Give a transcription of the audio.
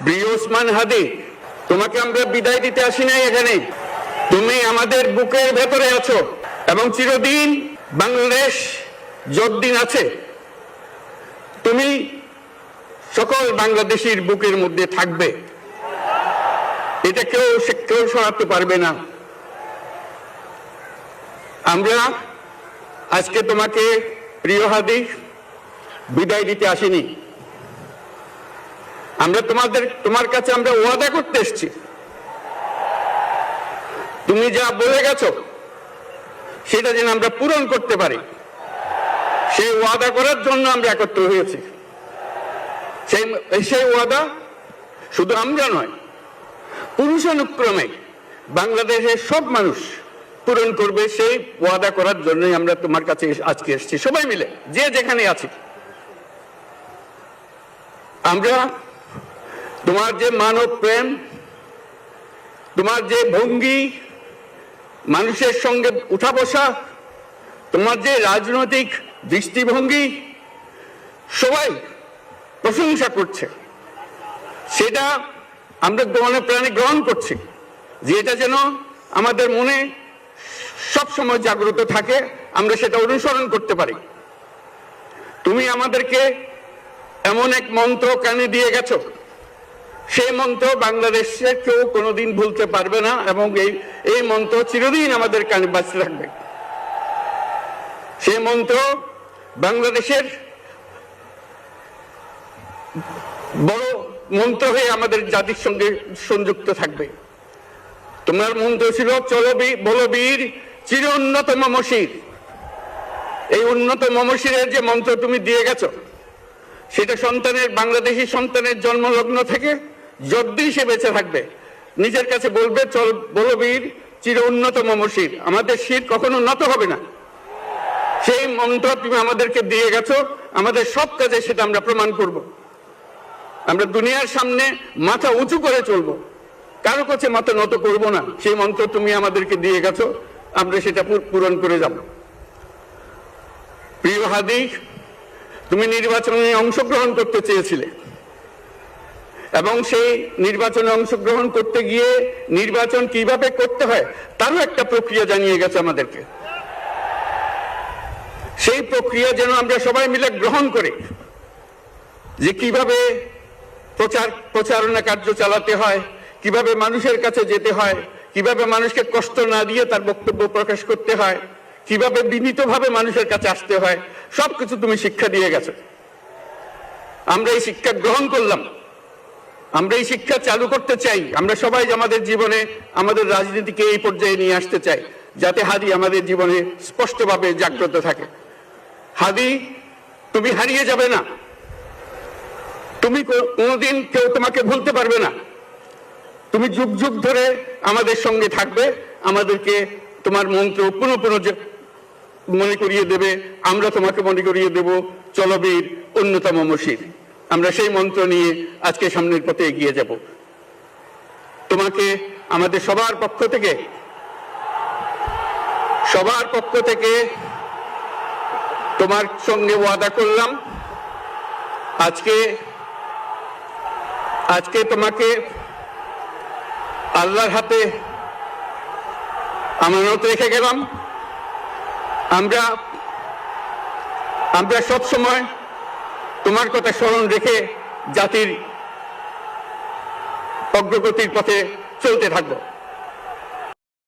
প্রিয় ওসমান হাদি, তোমাকে আমরা বিদায় দিতে আসি নাই এখানে। তুমি আমাদের বুকের ভেতরে আছো এবং চিরদিন বাংলাদেশ যতদিন আছে তুমি সকল বাংলাদেশির বুকের মধ্যে থাকবে। এটা কেউ সরাতে পারবে না। আমরা আজকে তোমাকে প্রিয় হাদি বিদায় দিতে আসিনি। আমরা তোমার কাছে আমরা ওয়াদা করতে এসেছি। তুমি যা বলে গেছো সেটা যেন আমরা পূরণ করতে পারি, সেই ওয়াদা করার জন্য আমরা একত্র হয়েছি। সেই ওয়াদা শুধু আমরা নয়, পুরুষানুক্রমে বাংলাদেশের সব মানুষ পূরণ করবে। সেই ওয়াদা করার জন্যই আমরা তোমার কাছে আজকে এসেছি, সবাই মিলে যে যেখানে আছি। আমরা তোমার যে মানব প্রেম, তোমার যে ভঙ্গি, মানুষের সঙ্গে উঠা বসা, তোমার যে রাজনৈতিক দৃষ্টিভঙ্গি, সবাই প্রশংসা করছে। সেটা আমরা মনে প্রাণে গ্রহণ করছি, যে এটা যেন আমাদের মনে সব সময় জাগ্রত থাকে, আমরা সেটা অনুসরণ করতে পারি। তুমি আমাদেরকে এমন এক মন্ত্র কানে দিয়ে গেছো, সেই মন্ত্র বাংলাদেশের কেউ কোনোদিন ভুলতে পারবে না এবং এই মন্ত্র চিরদিন আমাদের কানে বাঁচতে থাকবে। সেই মন্ত্র বাংলাদেশের বড় মন্ত্র হয়ে আমাদের জাতির সঙ্গে সংযুক্ত থাকবে। তোমার মন্ত্র ছিল চলো বলো বীর চির উন্নত মমশির। এই উন্নত মমশিরের যে মন্ত্র তুমি দিয়ে গেছো, সেটা বাংলাদেশি সন্তানের জন্মলগ্ন থেকে যতদিন সে বেঁচে থাকবে নিজের কাছে বলবে চল বলো বীর চির উন্নত মমশির, আমাদের শির কখনো নত হবে না। সেই মন্ত্র তুমি আমাদেরকে দিয়ে গেছো, আমাদের সব কাজে সেটা আমরা প্রমাণ করব। আমরা দুনিয়ার সামনে মাথা উঁচু করে চলবো, কারো কাছে মাথা নত করব না। সেই মন্ত্র তুমি আমাদেরকে দিয়ে গেছো, আমরা সেটা পূরণ করে যাব। প্রিয় হাদি, তুমি নির্বাচনে অংশগ্রহণ করতে চেয়েছিলে এবং সেই নির্বাচনে অংশগ্রহণ করতে গিয়ে নির্বাচন কিভাবে করতে হয় তারও একটা প্রক্রিয়া জানিয়ে গেছে আমাদেরকে। সেই প্রক্রিয়া যেন আমরা সবাই মিলে গ্রহণ করি, যে কিভাবে প্রচারণা কার্য চালাতে হয়, কিভাবে মানুষের কাছে যেতে হয়, কিভাবে মানুষকে কষ্ট না দিয়ে তার বক্তব্য প্রকাশ করতে হয়, কিভাবে বিনীতভাবে মানুষের কাছে আসতে হয়, সবকিছু তুমি শিক্ষা দিয়ে গেছো। আমরা এই শিক্ষা গ্রহণ করলাম, আমরা এই শিক্ষা চালু করতে চাই। আমরা সবাই আমাদের জীবনে আমাদের রাজনীতিকে এই পর্যায়ে নিয়ে আসতে চাই, যাতে হাদি আমাদের জীবনে স্পষ্টভাবে জাগ্রত থাকে। হাদি, তুমি হারিয়ে যাবে না, তুমি কোনোদিন কেউ তোমাকে ভুলতে পারবে না। তুমি যুগ যুগ ধরে আমাদের সঙ্গে থাকবে, আমাদেরকে তোমার মন্ত্র পুনঃ পুনঃ মনে করিয়ে দেবে, আমরা তোমাকে মনে করিয়ে দেব চলো বীর অন্যতম মমশির। আমরা সেই মন্ত্র নিয়ে আজকে সামনের পথে এগিয়ে যাব। তোমাকে আমাদের সবার পক্ষ থেকে তোমার সঙ্গে ওয়াদা করলাম, আজকে তোমাকে আল্লাহর হাতে আমানত রেখে গেলাম। আমরা সব সময় তোমার কথা স্মরণ রেখে জাতির অগ্রগতির পথে চলতে থাকবো।